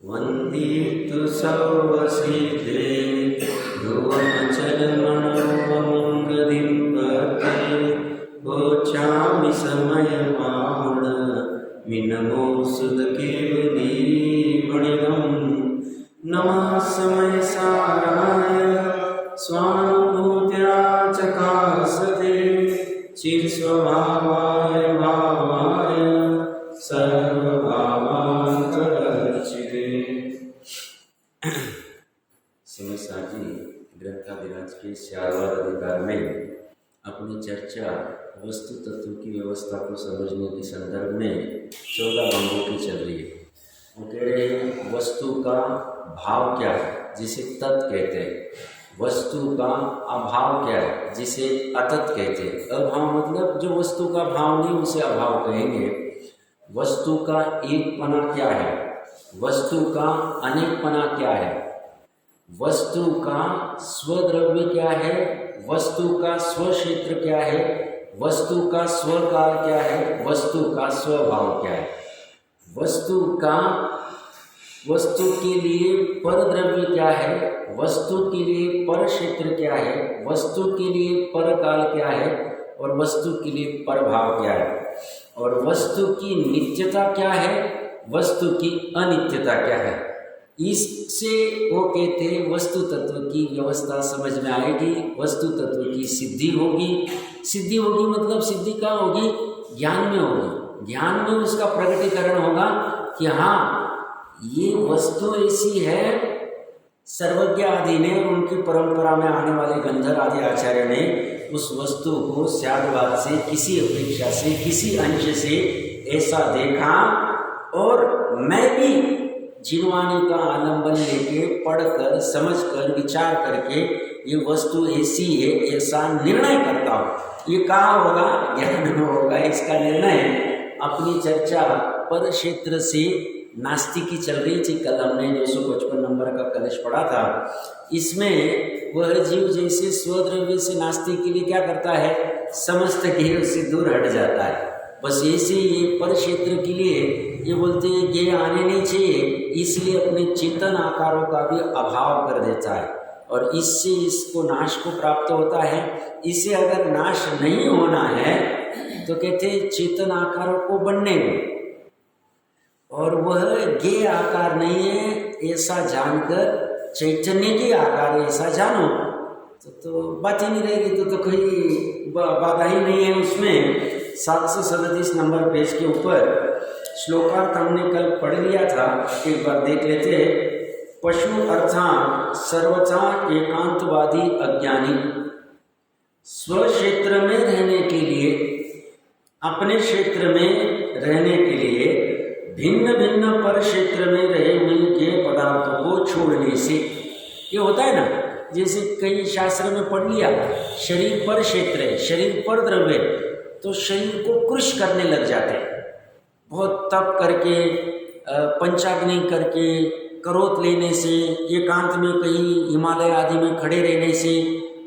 वन्दितु सर्वसिद्धे ध्रुवमचलमनोमङ्गलिम्बते गोचामि समयमाहुण मिनमो सुदकेवलीमणिगम् नमः समयसाराय स्वानुभूत्या चकासते चित्स्वभावाय भावाय सर्वभावान्तरचिते। समय साजी ग्रंथाधिराज के 4वां अधिकार में अपनी चर्चा वस्तु तत्व की व्यवस्था को समझने के संदर्भ में 14 अंगों की चल रही है। वो कह रहे हैं वस्तु का भाव क्या है जिसे तत् कहते हैं, वस्तु का अभाव क्या है जिसे अतत् कहते हैं। अभाव मतलब जो वस्तु का भाव नहीं उसे अभाव कहेंगे। वस्तु का एकपना क्या है, वस्तु का अनेकपना क्या है, वस्तु का स्वद्रव्य क्या है, वस्तु का स्वक्षेत्र क्या है, वस्तु का स्वकाल क्या है, वस्तु का स्वभाव क्या है। वस्तु के लिए परद्रव्य क्या है, वस्तु के लिए परक्षेत्र क्या है, वस्तु के लिए परकाल क्या है और वस्तु के लिए परभाव क्या है, और वस्तु की नित्यता क्या है, वस्तु की अनित्यता क्या है। इससे वो कहते हैं वस्तु तत्व की व्यवस्था समझ में आएगी, वस्तु तत्व की सिद्धि होगी। सिद्धि होगी मतलब सिद्धि कहाँ होगी, ज्ञान में होगी। ज्ञान में उसका प्रकटीकरण होगा कि हाँ ये वस्तु ऐसी है। सर्वज्ञ आदि ने, उनकी परंपरा में आने वाले गंधर आदि आचार्य ने उस वस्तु को स्यादवाद से, किसी अपेक्षा से, किसी अंश से ऐसा देखा और मैं भी जीववाणी का आलंबन लेके पढ़कर, समझकर, विचार करके ये वस्तु ऐसी है ऐसा निर्णय करता हूँ। ये कहाँ होगा, ज्ञान में होगा। इसका निर्णय अपनी चर्चा पर क्षेत्र से नास्तिक की चल रही थी। कल हमने 255 नंबर का कलश पढ़ा था। इसमें वह जीव जैसे स्वद्रव्य से नास्तिक के लिए क्या करता है, समस्त ज्ञेय से दूर हट जाता है। बस ऐसे ये पर क्षेत्र के लिए ये बोलते हैं ज्ञेय आने नहीं चाहिए, इसलिए अपने चेतन आकारों का भी अभाव कर देता है और इससे इसको नाश को प्राप्त होता है। इसे अगर नाश नहीं होना है तो कहते हैं चेतन आकारों को बनने दो, और वह ज्ञेय आकार नहीं है ऐसा जानकर चैतन्य के आकार ऐसा जानो तो बात ही नहीं रहेगी। तो कोई बाधा ही नहीं है उसमें। 737 नंबर पेज के ऊपर श्लोकार्थ हमने कल पढ़ लिया था, एक बार देख लेते हैं। पशु अर्थात सर्वथा एकांतवादी अज्ञानी स्वक्षेत्र में रहने के लिए, अपने क्षेत्र में रहने के लिए भिन्न भिन्न पर क्षेत्र में रहे हुए ज्ञेय पदार्थों को छोड़ने से, ये होता है ना, जैसे कई शास्त्र में पढ़ लिया शरीर पर क्षेत्र है, शरीर पर द्रव्य, तो शरीर को कृश करने लग जाते हैं। बहुत तप करके, पंचाग्नि करके, करोत लेने से, एकांत में कहीं हिमालय आदि में खड़े रहने से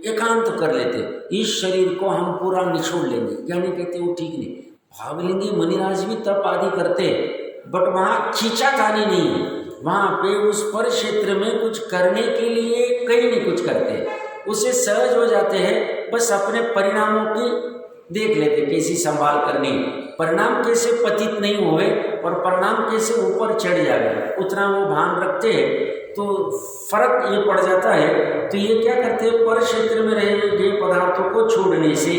एकांत कर लेते। इस शरीर को हम पूरा निचोड़ लेंगे, ज्ञानी कहते वो ठीक नहीं। भावलिंगी मणिराज भी तप आदि करते, बट वहाँ खींचातानी नहीं है। वहाँ पे उस पर क्षेत्र में कुछ करने के लिए कहीं नहीं कुछ करते, उसे सहज हो जाते हैं। बस अपने परिणामों की देख लेते, कैसी संभाल करनी, परिणाम कैसे पतित नहीं हुए और परिणाम कैसे ऊपर चढ़ जाए, उतना वो भान रखते हैं। तो फर्क ये पड़ जाता है। तो ये क्या करते हैं, पर क्षेत्र में रहे हुए ज्ञेय पदार्थों को छोड़ने से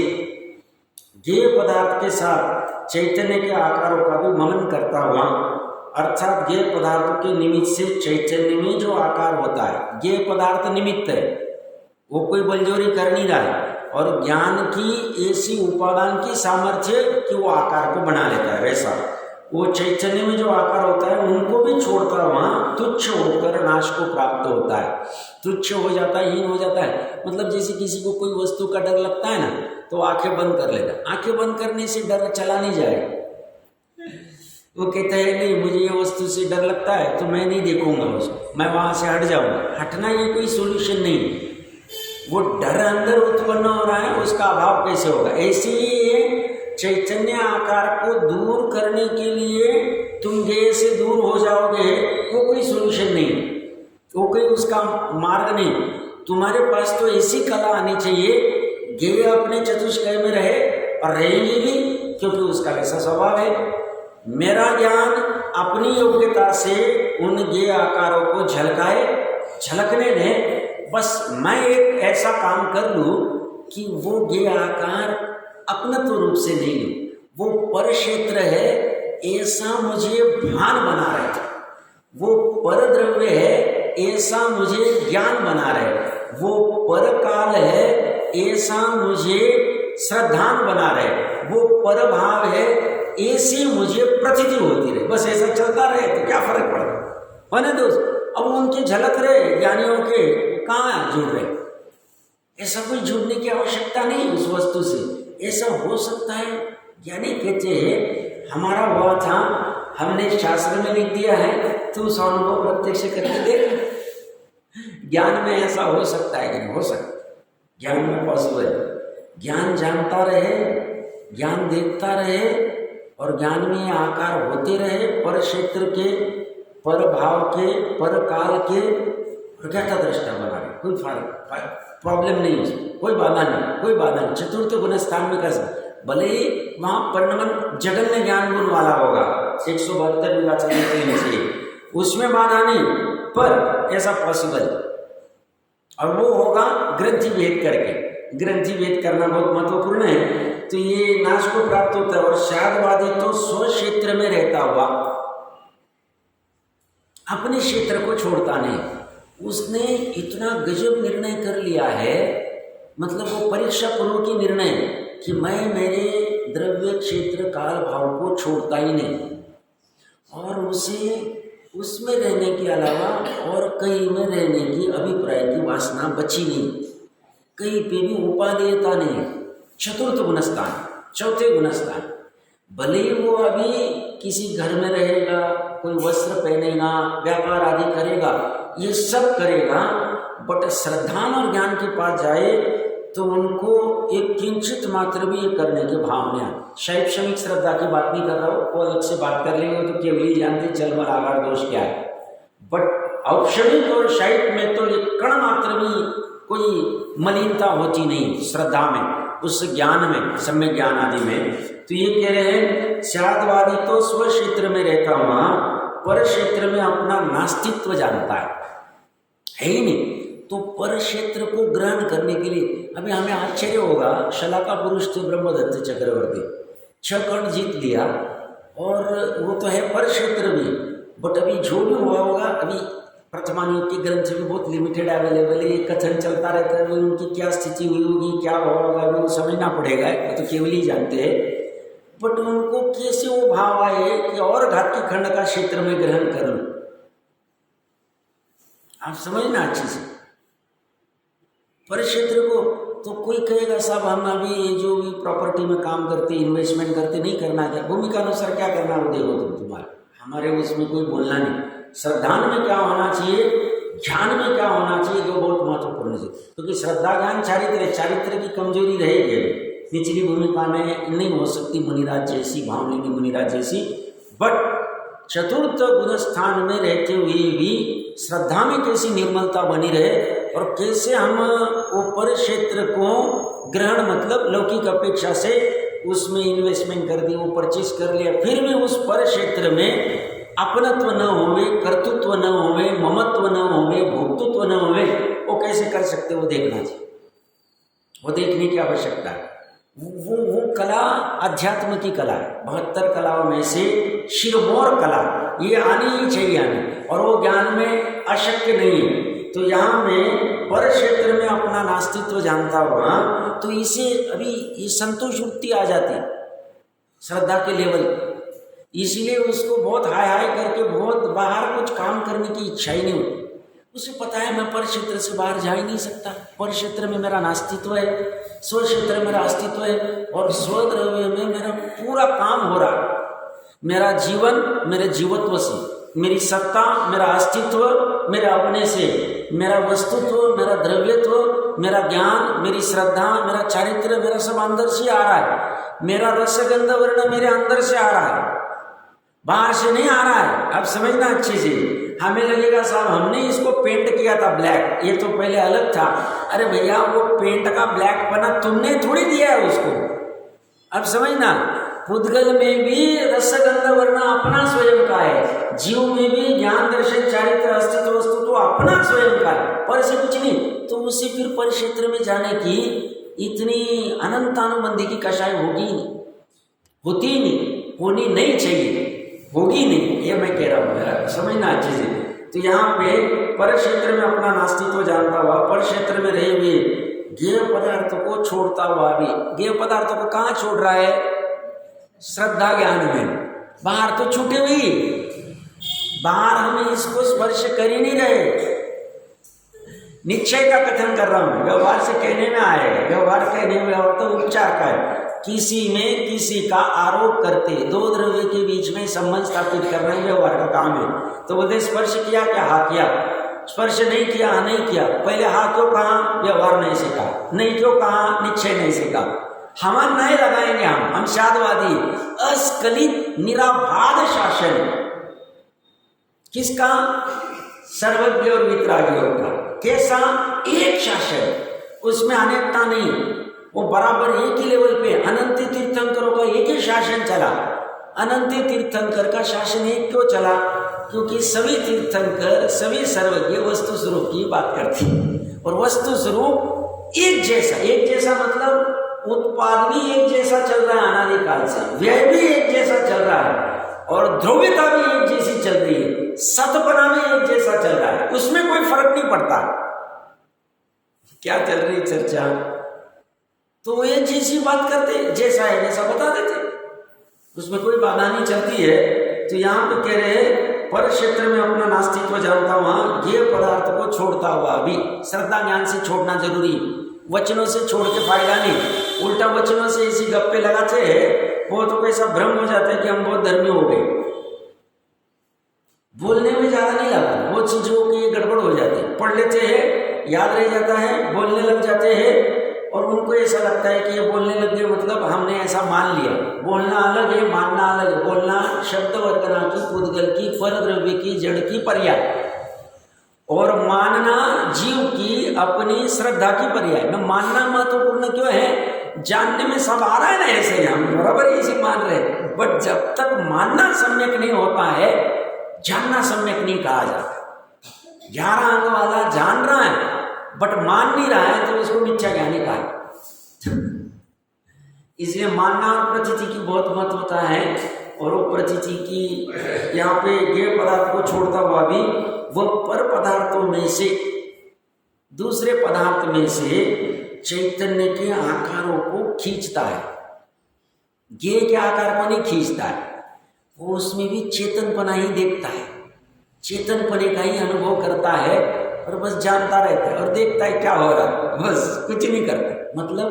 ज्ञेय पदार्थ के साथ चैतन्य के आकारों का भी मनन करता हुआ, अर्थात ज्ञेय पदार्थों के निमित्त से चैतन्य में जो आकार होता है, ज्ञेय पदार्थ निमित्त है, वो कोई बलजोरी कर नहीं रहा है, और ज्ञान की ऐसी उपादान की सामर्थ्य कि वो आकार को बना लेता है। वैसा वो चैतन्य में जो आकार होता है उनको भी छोड़ता वहाँ तुच्छ होकर नाश को प्राप्त होता है, तुच्छ हो जाता है, हीन हो जाता है। मतलब जैसे किसी को कोई वस्तु का डर लगता है ना, तो आंखें बंद कर लेता है। आंखें बंद करने से डर चला नहीं जाएगा। वो कहता है नहीं मुझे ये वस्तु से डर लगता है तो मैं नहीं देखूंगा उसको, मैं वहाँ से हट जाऊंगा। हटना ये कोई सोल्यूशन नहीं, वो डर अंदर उत्पन्न हो रहा है, उसका अभाव कैसे होगा। ऐसे ही चैतन्य आकार को दूर करने के लिए तुम गेय से दूर हो जाओगे वो कोई सोल्यूशन नहीं, वो कोई उसका मार्ग नहीं। तुम्हारे पास तो ऐसी कला आनी चाहिए गेय अपने चतुष्कय में रहे और रहेगी भी, क्योंकि उसका ऐसा स्वभाव है। मेरा ज्ञान अपनी योग्यता से उन गेय आकारों को झलकाए, झलकने दें, बस मैं एक ऐसा काम कर लूँ कि वो गेय आकार अपनत्व रूप से नहीं लूँ, वो पर क्षेत्र है ऐसा मुझे भान बना रहे, वो पर द्रव्य है ऐसा मुझे ज्ञान बना रहे, वो पर काल है ऐसा मुझे श्रद्धान बना रहे, वो पर भाव है ऐसी मुझे प्रतीति होती रहे। बस ऐसा चलता रहे तो क्या फर्क पड़ता है ना दोस्त। अब उनके झलक रहे ज्ञानियों के कहाँ जुड़ रहे, ऐसा कोई जुड़ने की आवश्यकता नहीं उस वस्तु से। ऐसा हो सकता है ज्ञानी कहते हैं हमारा हुआ था, हमने शास्त्र में लिख दिया है, तू उस अनुभव प्रत्यक्ष करके देख। ज्ञान में ऐसा हो सकता है कि नहीं हो सकता, ज्ञान में पॉसिबल है। ज्ञान जानता रहे, ज्ञान देखता रहे और ज्ञान में आकार होते रहे, पर क्षेत्र के, पर भाव के, पर काल के, और ज्ञाता दृष्टा बना रहे, कोई प्रॉब्लम नहीं उसमें, कोई बाधा नहीं, कोई बाधा नहीं। चतुर्थ गुण स्थान में कर सकते, भले ही वहाँ परिणमन जगन्य ज्ञान गुण वाला होगा, 172 विवाचन चाहिए, उसमें बाधा नहीं, पर ऐसा पॉसिबल। और वो होगा ग्रंथि भेद करके, ग्रंथि भेद करना बहुत महत्वपूर्ण है। तो ये नाश को प्राप्त होता है। और शादवादी तो स्व क्षेत्र में रहता हुआ अपने क्षेत्र को छोड़ता नहीं, उसने इतना गजब निर्णय कर लिया है, मतलब वो परीक्षा पूर्व की निर्णय कि मैं मेरे द्रव्य क्षेत्र काल भाव को छोड़ता ही नहीं, और उसे उसमें रहने के अलावा और कहीं में रहने की अभिप्राय की वासना बची नहीं, कहीं पे भी उपादेयता नहीं। चतुर्थ गुणस्थान, चौथे गुणस्थान, भले ही वो अभी किसी घर में रहेगा, कोई वस्त्र पहनेगा, व्यापार आदि करेगा, ये सब करेगा, बट श्रद्धान और ज्ञान के पास जाए तो उनको एक किंचित मात्र भी ये करने के भाव में आए। शैक्षणिक श्रद्धा की बात नहीं कर रहा हूँ, वो अलग से बात कर लेंगे, तो केवल ही जानते चलमल आगार दोष क्या है। बट औक्षणिक और शैव में तो एक कण मात्र भी कोई मलिनता होती नहीं श्रद्धा में, उस ज्ञान में, सम्यक ज्ञान आदि में। तो ये कह रहे हैं शादवादी तो स्व क्षेत्र में रहता हुआ पर क्षेत्र में अपना नास्तित्व जानता है ही नहीं, तो पर क्षेत्र को ग्रहण करने के लिए अभी हमें आश्चर्य होगा, शलाका पुरुष थे ब्रह्मदत्त चक्रवर्ती, 6 कण जीत लिया और वो तो है पर क्षेत्र भी, बट अभी जो भी हुआ होगा, अभी वर्तमान के ग्रंथ भी बहुत लिमिटेड अवेलेबल है, कथन चलता रहता है, उनकी क्या स्थिति हुई होगी, क्या हुआ होगा, वो समझना पड़ेगा, वो तो केवल ही जानते हैं। बट उनको कैसे वो भाव आए कि और घातकी खंड का क्षेत्र में ग्रहण करूं, आप समझना अच्छे से पर क्षेत्र को। तो कोई कहेगा साहब हम अभी जो भी प्रॉपर्टी में काम करते, इन्वेस्टमेंट करते, नहीं करना, क्या भूमिका अनुसार क्या करना वो देखो तुम्हारा, हमारे उसमें कोई बोलना नहीं। श्रद्धान में क्या होना चाहिए, ज्ञान में क्या होना चाहिए, जो बहुत महत्वपूर्ण है, क्योंकि श्रद्धा ज्ञान चारित्र, चारित्र की कमजोरी रहेगी, निचली भूमिका में नहीं हो सकती मुनिराज जैसी, भावलिंगी मुनिराज जैसी। बट चतुर्थ गुण स्थान में रहते हुए भी श्रद्धा में कैसी निर्मलता बनी रहे, और कैसे हम ऊपर क्षेत्र को ग्रहण, मतलब लौकिक अपेक्षा से उसमें इन्वेस्टमेंट कर दी, वो परचेज कर लिया, फिर भी उस पर क्षेत्र में अपनत्व न होवे, कर्तृत्व न होवे, ममत्व न होवे, भोक्तृत्व न होवे, वो कैसे कर सकते, वो देखना चाहिए, वो देखने की आवश्यकता है। वो कला अध्यात्म की कला है, 72 कलाओं में से शिरमौर कला, ये आनी ही चाहिए आनी, और वो ज्ञान में अशक्य नहीं है। तो यहाँ में पर क्षेत्र में अपना नास्तित्व जानता हुआ, तो इसे अभी ये संतोष वृत्ति आ जाती है श्रद्धा के लेवल, इसलिए उसको बहुत हाय हाय करके बहुत बाहर कुछ काम करने की इच्छा ही नहीं होती। उसे पता है मैं पर क्षेत्र से बाहर जा ही नहीं सकता, पर क्षेत्र में मेरा नास्तित्व है, स्व क्षेत्र में मेरा अस्तित्व है, और स्वद्रव्य में मेरा पूरा काम हो रहा है। मेरा जीवन मेरे जीवत्व से, मेरी सत्ता, मेरा अस्तित्व मेरे अपने से, मेरा वस्तुत्व, मेरा द्रव्यत्व, मेरा ज्ञान, मेरी श्रद्धा, मेरा चारित्र, मेरा सब अंदर से आ रहा है। मेरा रसगंध वर्ण मेरे अंदर से आ रहा है, बाहर से नहीं आ रहा है। अब समझना अच्छे से, हमें लगेगा साहब हमने इसको पेंट किया था ब्लैक, ये तो पहले अलग था। अरे भैया वो पेंट का ब्लैक पना तुमने थोड़ी दिया है उसको। अब समझना, पुद्गल में भी रसगंध वर्ण अपना स्वयं का है, जीव में भी ज्ञान दर्शन चारित्र अस्तित्व वस्तु तो अपना स्वयं का है, पर से कुछ नहीं। तो उसे फिर पर क्षेत्र में जाने की इतनी अनंतानुबंधी की कषाय होगी नहीं, होती ही नहीं, होनी नहीं चाहिए, होगी नहीं, ये मैं कह रहा हूँ, समझना अच्छे से। तो यहाँ पे पर क्षेत्र में अपना नास्तित्व जानता हुआ, पर क्षेत्र में रहे हुए ज्ञेय पदार्थ को छोड़ता हुआ भी, ज्ञेय पदार्थ को कहाँ छोड़ रहा है? श्रद्धा ज्ञान में। बाहर तो छूटे हुई, बाहर हम इसको स्पर्श कर ही नहीं रहे। निश्चय का कथन कर रहा हूं, व्यवहार से कहने में आएगा, व्यवहार कहने में और तो उपचार का है। किसी में किसी का आरोप करते, दो द्रव्य के बीच में संबंध स्थापित करना ही व्यवहार का काम है। तो बोलते स्पर्श किया क्या? हाँ किया। स्पर्श नहीं किया? हाँ नहीं किया। पहले हाँ क्यों कहा? व्यवहार नहीं सीखा। नहीं क्यों कहा? निश्चय नहीं सीखा। हम नहीं लगाएंगे, हम शादवादी। अस्खलित निराबाध शासन किसका? सर्वज्ञ और वितरागियों का। कैसा? एक शासन, उसमें अनेकता नहीं, वो बराबर एक ही लेवल पे। अनंत तीर्थंकरों का एक ही शासन चला। अनंत तीर्थंकर का शासन एक क्यों चला? क्योंकि सभी तीर्थंकर, सभी सर्वज्ञ वस्तु स्वरूप की बात करते हैं, और वस्तु स्वरूप एक जैसा। एक जैसा मतलब उत्पाद भी एक जैसा चल रहा है अनादिकाल से, व्यय भी एक जैसा चल रहा है, और ध्रुवता भी एक जैसी चल रही है, सतपना भी एक जैसा चल रहा है, उसमें कोई फर्क नहीं पड़ता। क्या चल रही चर्चा? तो एक जैसी बात करते, जैसा है वैसा बता देते, उसमें कोई बाधा नहीं चलती है। तो यहाँ पे कह रहे हैं पर क्षेत्र में अपना नास्तित्व जानता हुआ, ज्ञेय पदार्थ को छोड़ता हुआ भी। श्रद्धा ज्ञान से छोड़ना जरूरी, वचनों से छोड़ के फायदा नहीं। उल्टा वचनों से ऐसी गप्पे लगाते हैं, वो तो कैसा भ्रम हो जाता है कि हम बहुत धर्मी हो गए। बोलने में ज्यादा नहीं लगा, वो चीजों की गड़बड़ हो जाती है। पढ़ लेते हैं, याद रह जाता है, बोलने लग जाते हैं, और उनको ऐसा लगता है कि ये बोलने लग गए मतलब हमने ऐसा मान लिया। बोलना अलग है, मानना अलग है। बोलना शब्द वर्गना की, पुद्गल की, पर द्रव्य की, जड़ की पर्याय, और मानना जीव की अपनी श्रद्धा की पर्याय। में मानना महत्वपूर्ण क्यों है? जानने में सब आ रहा है ना, ऐसे हम बराबर ऐसे मान रहे हैं, बट जब तक मानना सम्यक नहीं होता है, जानना सम्यक नहीं कहा जाता। 11 अंग वाला जान रहा है बट मान नहीं रहा है, तो उसको मिथ्या ज्ञानी कहा। इसलिए मानना और प्रतीति की बहुत महत्वता है, और वो प्रतीति की यहाँ पे ज्ञेय पदार्थ को छोड़ता हुआ भी वह पर पदार्थों में से, दूसरे पदार्थ में से चैतन्य के आकारों को खींचता है। ज्ञेय के आकार को नहीं खींचता है, वो उसमें भी चेतनपना ही देखता है, चेतनपने का ही अनुभव करता है, और बस जानता रहता है और देखता है क्या हो रहा है, बस कुछ नहीं करता। मतलब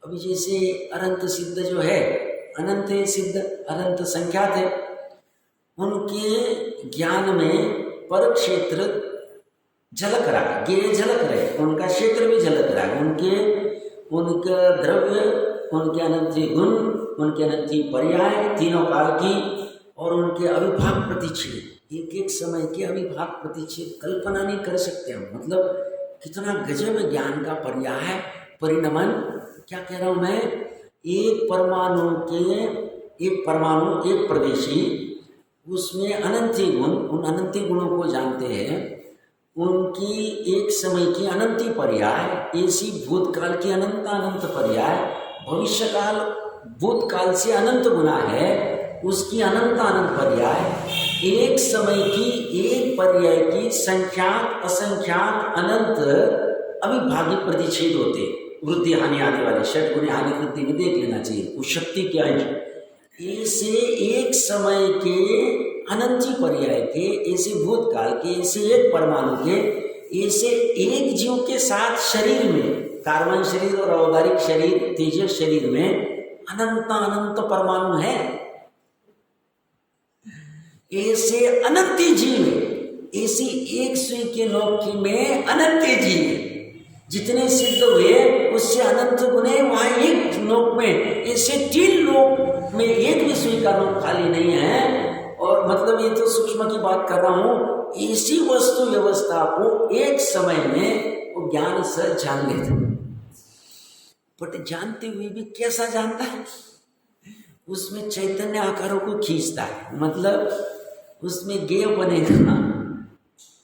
अभी जैसे अनंत सिद्ध जो है, अनंत सिद्ध अनंत संख्यात है, उनके ज्ञान में पर क्षेत्र झलक रहा है, ज्ञेय झलक रहे, उनका क्षेत्र भी झलक रहा है, उनका द्रव्य, उनके अनंत गुण, उनके अनंत पर्याय, तीनों काल की, और उनके अविभाग प्रतिच्छेद, एक एक समय के अविभाग प्रतिच्छेद कल्पना नहीं कर सकते हम। मतलब कितना गजब ज्ञान का पर्याय, परिणमन। क्या कह रहा हूँ मैं? एक परमाणु के, एक परमाणु, एक प्रदेशी, उसमें अनंती गुण, उन अनंती गुणों को जानते हैं, उनकी एक समय की अनंती पर्याय, ऐसी भूतकाल की अनंत अनंत पर्याय, भविष्यकाल भूतकाल से अनंत गुना है, उसकी अनंत अनंत पर्याय, एक समय की एक पर्याय की संख्यात असंख्यात अनंत अविभाज्य प्रतिच्छेद होते, वृद्धि हानि आने वाले षट गुणे हानि वृद्धि में देख लेना चाहिए उस शक्ति के अंश। ऐसे एक समय के अनंती पर्याय के, ऐसे भूतकाल के, ऐसे एक परमाणु के, ऐसे एक जीव के साथ शरीर में, कार्बन शरीर और औदारिक शरीर, तेजस शरीर में अनंत अनंत परमाणु है। ऐसे अनंती जीव है, ऐसी एक सुई के नोक में अनंत जीव, जितने सिद्ध हुए उससे अनंत गुने वहां एक नोक में, ऐसे 3 लोक में एक भी सुई का नोक खाली नहीं है। बात कर रहा हूं, इसी वस्तु व्यवस्था को एक समय में वो ज्ञान से जान लेता, बट जानते हुए भी कैसा जानता है? उसमें चैतन्य आकारों को खींचता है, मतलब उसमें गेय बनेगा,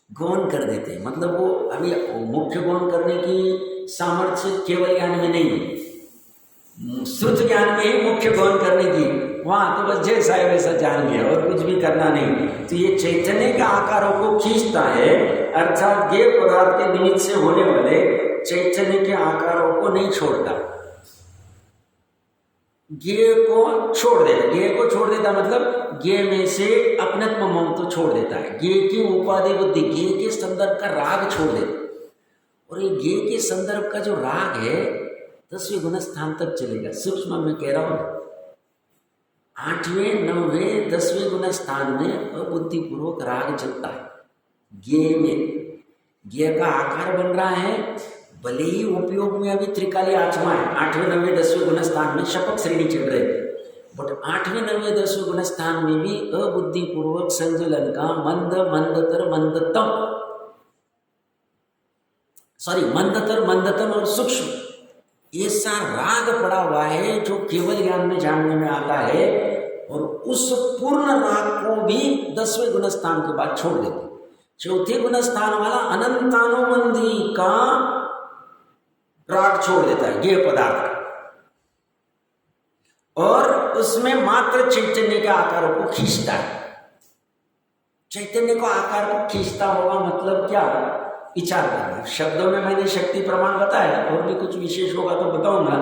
गौन कर देते हैं। मतलब वो अभी मुख्य गौन करने की सामर्थ्य केवल ज्ञान में नहीं है, शुद्ध ज्ञान में ही मुख्य गौन करने की, वहां तो बस जैसा है वैसा जान लिया और कुछ भी करना नहीं। तो ये चैतन्य के आकारों को खींचता है, अर्थात गेय पदार्थ के निमित्त से होने वाले चैतन्य के आकारों को नहीं छोड़ता, गेय को छोड़ देता। गेय को छोड़ देता मतलब गेय में से अपनत्व ममत्व छोड़ देता है, गेय की उपाधि बुद्धि, गेय के संदर्भ का राग छोड़ देता। और ये गेय के संदर्भ का जो राग है 10वें गुण स्थान तक चलेगा। सूक्ष्म में कह रहा हूं, 8वें 9वें 10वें गुण स्थान में अबुद्धिपूर्वक राग चलता है। गेय में गेय का आकार बन रहा है, भले ही उपयोग में अभी त्रिकाली आत्मा है, 8वें 9वें 10वें गुण स्थान में शपक श्रेणी चल रहे, बट 8वें 9वें 10वें गुण स्थान में भी अबुद्धिपूर्वक संजलन का मंदतर मंदतम और सूक्ष्म ऐसा राग पड़ा हुआ है जो केवल ज्ञान में जानने में आता है, और उस पूर्ण राग को भी 10वें गुण स्थान के बाद छोड़ देते। चौथे गुण स्थान वाला अनंतानुबंधी का राग छोड़ देता है, गेय पदार्थ, और उसमें मात्र चैतन्य के आकारों को खींचता है। चैतन्य को आकार को खींचता होगा मतलब क्या? विचार करना। शब्दों में मैंने शक्ति प्रमाण बताया, और भी कुछ विशेष होगा तो बताऊंगा,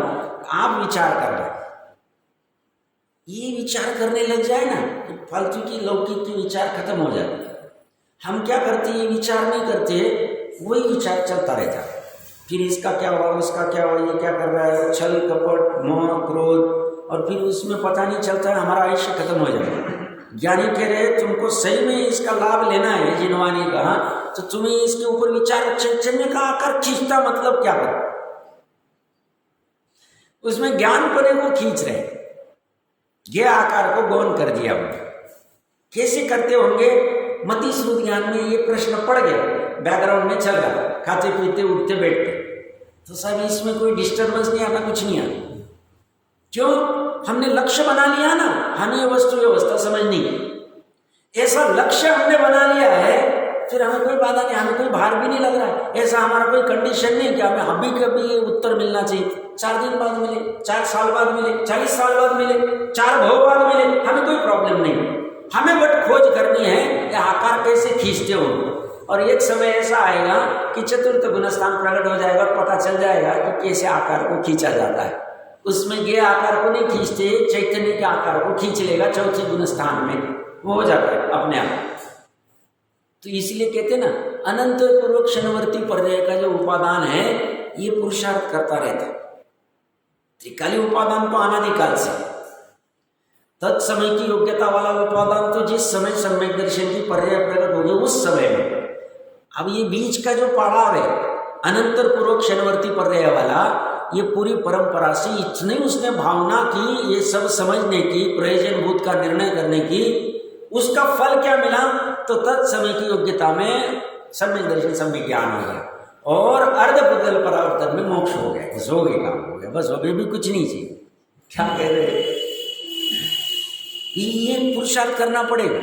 आप विचार करना। ये विचार करने लग जाए ना तो फालतू की लौकिक की विचार खत्म हो जाए। हम क्या करते, ये विचार नहीं करते, वही विचार चलता रहता है। फिर इसका क्या हुआ, उसका क्या हुआ, ये क्या कर रहा है, छल कपट मोह क्रोध, और फिर उसमें पता नहीं चलता है, हमारा आयुष्य खत्म हो जाएगा। ज्ञानी कह रहे तुमको सही में इसका लाभ लेना है, जिन्हों ने कहा, तो तुम्हें इसके ऊपर विचार चैतन्य का आकार खींचता मतलब क्या करो, उसमें ज्ञान पने को खींच रहे, ये आकार को गौन कर दिया। कैसे करते होंगे? मति श्रुत ज्ञान में ये प्रश्न पड़ गया, बैकग्राउंड में चल रहा, खाते पीते उठते बैठते, तो सब इसमें कोई डिस्टर्बेंस नहीं आना, कुछ नहीं आना। क्यों? हमने लक्ष्य बना लिया ना, हमें वस्तु व्यवस्था समझनी है, ऐसा लक्ष्य हमने बना लिया है, फिर हमें कोई बाधा नहीं, हमें कोई भार भी नहीं लग रहा है। ऐसा हमारा कोई कंडीशन नहीं कि हमें अभी कभी उत्तर मिलना चाहिए, 4 दिन बाद मिले, 4 साल बाद मिले, 40 साल बाद मिले, 4 भव बाद मिले, हमें कोई प्रॉब्लम नहीं। हमें बट खोज करनी है कि आकार कैसे खींचते हो, और एक समय ऐसा आएगा कि चतुर्थ गुणस्थान प्रकट हो जाएगा, पता चल जाएगा कि कैसे आकार को खींचा जाता है। उसमें ये आकार को नहीं खींचते, चैतन्य के आकार को खींच लेगा चौथे गुणस्थान में, वो हो जाता है अपने आप। तो इसलिए कहते ना, अनंत पूर्वक क्षणवर्ती पर्याय का जो उपादान है ये पुरुषार्थ करता रहता है। त्रिकाली उपादान तो अनादिकाल से, तत्समय की योग्यता वाला उपादान तो जिस समय सम्यक दर्शन की पर्याय प्रकट होगी उस समय में। अब ये बीच का जो पड़ाव है अनंतर पूर्वक क्षणवर्ती पर्याय वाला, ये पूरी परंपरा से इतनी उसने भावना की, ये सब समझने की, प्रयोजनभूत का निर्णय करने की, उसका फल क्या मिला? तो तत्समय की योग्यता में सम्यक दर्शन सम्यक ज्ञान हो गया, और अर्धपुतल परावर्तन में मोक्ष हो गया, बस हो गया, काम हो गया, बस अभी भी कुछ नहीं चाहिए। क्या कह रहे हैं? ये पुरुषार्थ करना पड़ेगा।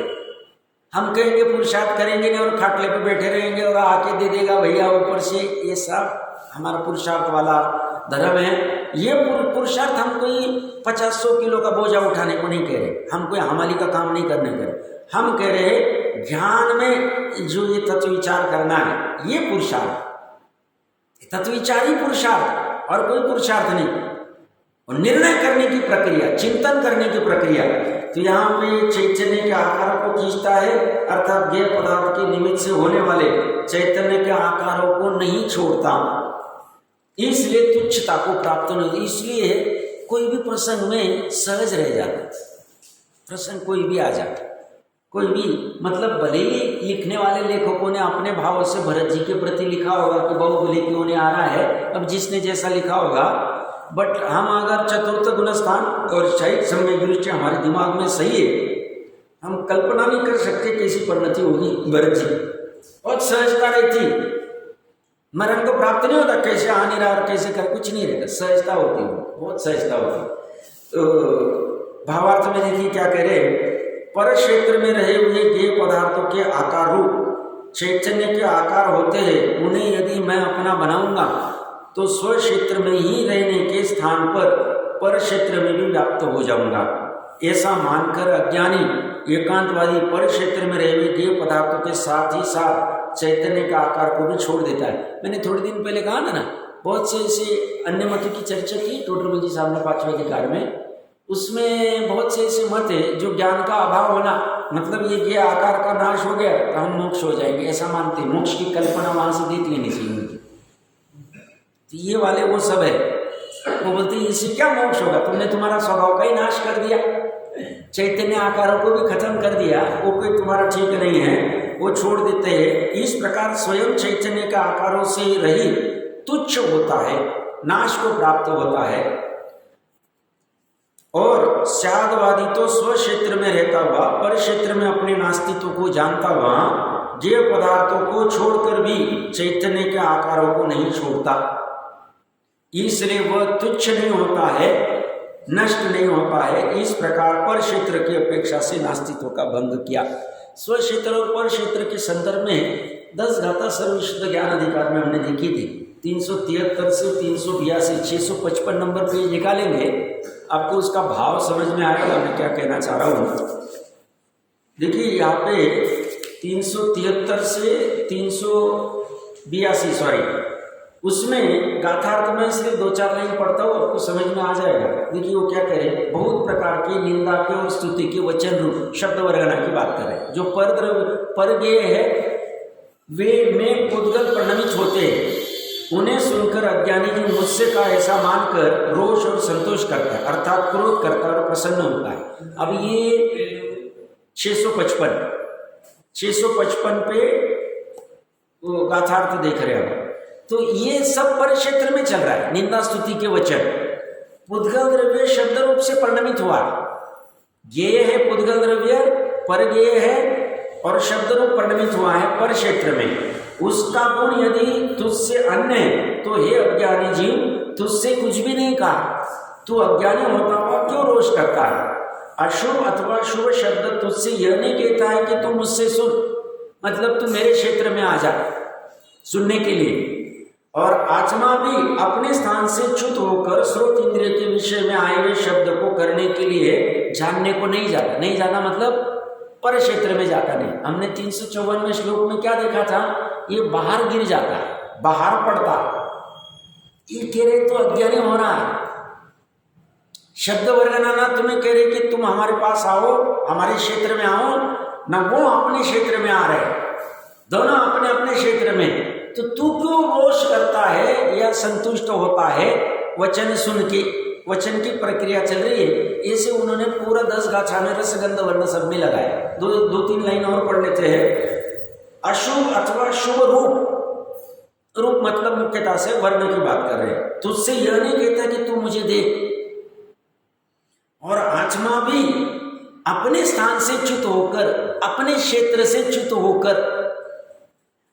हम कहेंगे पुरुषार्थ करेंगे नहीं और खाटले पे बैठे रहेंगे और आके दे देगा भैया ऊपर से, ये सब हमारा पुरुषार्थ वाला धर्म है। ये पुरुषार्थ हम कोई 50-100 किलो का बोझा उठाने को नहीं कह रहे, हम कोई हमाली का काम नहीं करने कह रहे, हम कह रहे ज्ञान में जो ये तत्व विचार करना है ये पुरुषार्थ, तत्व विचार ही पुरुषार्थ और कोई पुरुषार्थ नहीं। और निर्णय करने की प्रक्रिया, चिंतन करने की प्रक्रिया, तो यहाँ पे चैतन्य के आकार को खींचता है, अर्थात ये पदार्थ के निमित्त से होने वाले चैतन्य के आकारों को नहीं छोड़ता, इसलिए तुच्छता को प्राप्त नहीं। इसलिए कोई भी प्रसंग में सहज रह जाता, प्रसंग कोई भी आ जाता, कोई भी, मतलब भले ही लिखने वाले लेखकों ने अपने भाव से भरत जी के प्रति लिखा होगा कि बहुबली क्यों नहीं आ रहा है, अब जिसने जैसा लिखा होगा, बट हम अगर चतुर्थ गुणस्थान और शायद सम्यक दृष्टि हमारे दिमाग में सही है हम कल्पना नहीं कर सकते कैसी परिणति होगी भरत जी। बहुत सहजता रहती, मरण को प्राप्त नहीं होता, कैसे आ नहीं रहा और कैसे कर, कुछ नहीं रहता, सहजता होती है, बहुत सहजता होती। तो भावार्थ में देखिए क्या कह रहे, पर क्षेत्र में रहे हुए ज्ञेय पदार्थों के आकार रूप चैतन्य के आकार होते हैं, उन्हें यदि मैं अपना बनाऊंगा तो स्व क्षेत्र में ही रहने के स्थान पर क्षेत्र में भी व्याप्त हो जाऊंगा। ऐसा मानकर अज्ञानी एकांतवादी पर क्षेत्र में रहे हुए ज्ञेय पदार्थों के साथ ही साथ चैतन्य का आकार को भी छोड़ देता है। मैंने थोड़े दिन पहले कहा ना, बहुत से ऐसे अन्य मतों की चर्चा की टोटरमल जी साहब ने 5वें अधिकार में, उसमें बहुत से ऐसे मत है जो ज्ञान का अभाव होना, मतलब ये आकार का नाश हो गया तो हम मोक्ष हो जाएंगे, ऐसा मानते। मोक्ष की कल्पना वहां से देख लेनी चाहिए उनकी। तो ये वाले वो सब है, वो बोलते हैं इससे क्या मोक्ष होगा, तुमने तुम्हारा स्वभाव का ही नाश कर दिया, चैतन्य आकारों को भी खत्म कर दिया, वो कोई तुम्हारा ठीक नहीं है, वो छोड़ देते हैं। इस प्रकार स्वयं चैतन्य का आकारों से रहित तुच्छ होता है, नाश को प्राप्त होता है। और स्यादवादी तो स्व क्षेत्र में रहता हुआ पर क्षेत्र में अपने नास्तित्व को जानता हुआ ज्ञेय पदार्थों को छोड़कर भी चैतन्य के आकारों को नहीं छोड़ता, इसलिए वह तुच्छ नहीं होता है, नष्ट नहीं होता है। इस प्रकार पर क्षेत्र की अपेक्षा से नास्तित्व का भंग किया। स्व क्षेत्र और पर क्षेत्र के संदर्भ में 10 घाता सर्वशुद्ध ज्ञान अधिकार में हमने देखी थी। 373 से 382 655 नंबर पेज निकालेंगे, आपको उसका भाव समझ में आएगा मैं क्या कहना चाह रहा हूँ। देखिए यहाँ पे 373 से 382 सॉरी, उसमें गाथार्थ में सिर्फ 2-4 लाइन पढ़ता हूँ, आपको समझ में आ जाएगा। देखिए वो क्या करे, बहुत प्रकार की निंदा के और स्तुति के वचन रूप शब्द वर्गना की बात करें। जो पर गेय है वे में पुद्गल परिणमित होते हैं, उन्हें सुनकर अज्ञानी जी मुझसे का ऐसा मानकर रोष और संतोष करता है, अर्थात क्रोध करता है और प्रसन्न होता है। अब ये 655 पे वो गाथार्थ देख रहे हैं। तो ये सब पर क्षेत्र में चल रहा है, निंदा स्तुति के वचन। पुद्गल द्रव्य शब्द रूप से परिणमित हुआ, गेय है पुद्गल द्रव्य, पर गेय है और शब्द रूप परिणमित हुआ है पर क्षेत्र में। उसका गुण यदि तुझसे अन्य है तो हे अज्ञानी जीव, तुझसे कुछ भी नहीं कहा, तू अज्ञानी होता हुआ क्यों रोष करता है। अशुभ अथवा शुभ शब्द तुझसे यह नहीं कहता है कि तू मुझसे सुन, मतलब तू मेरे क्षेत्र में आ जा सुनने के लिए। और आत्मा भी अपने स्थान से च्युत होकर स्रोत इंद्रिय के विषय में आए हुए शब्द को करने के लिए जानने को नहीं जाता। नहीं जाता मतलब पर क्षेत्र में जाता नहीं। हमने 354वें श्लोक में क्या देखा था, ये बाहर गिर जाता, बाहर पड़ता, ये कह रहे तो अज्ञानी हो रहा है। शब्द वर्णना ना तुम्हें कह रहे कि तुम हमारे पास आओ, हमारे क्षेत्र में आओ, ना वो अपने क्षेत्र में आ रहे, दोनों अपने अपने क्षेत्र में। तो तू क्यों रोष करता है या संतुष्ट होता है वचन सुन के। वचन की प्रक्रिया चल रही है। ऐसे उन्होंने पूरा 10 गाथा में रसगंध वर्ण सब में लगाया। 2-3 लाइन और पढ़ लेते हैं। अशुभ अथवा शुभ रूप मतलब मुख्यतः से वर्ण की बात कर रहे हैं। तुझसे यह नहीं कहता कि तू मुझे देख। और आत्मा भी अपने स्थान से च्युत होकर, अपने क्षेत्र से च्युत होकर,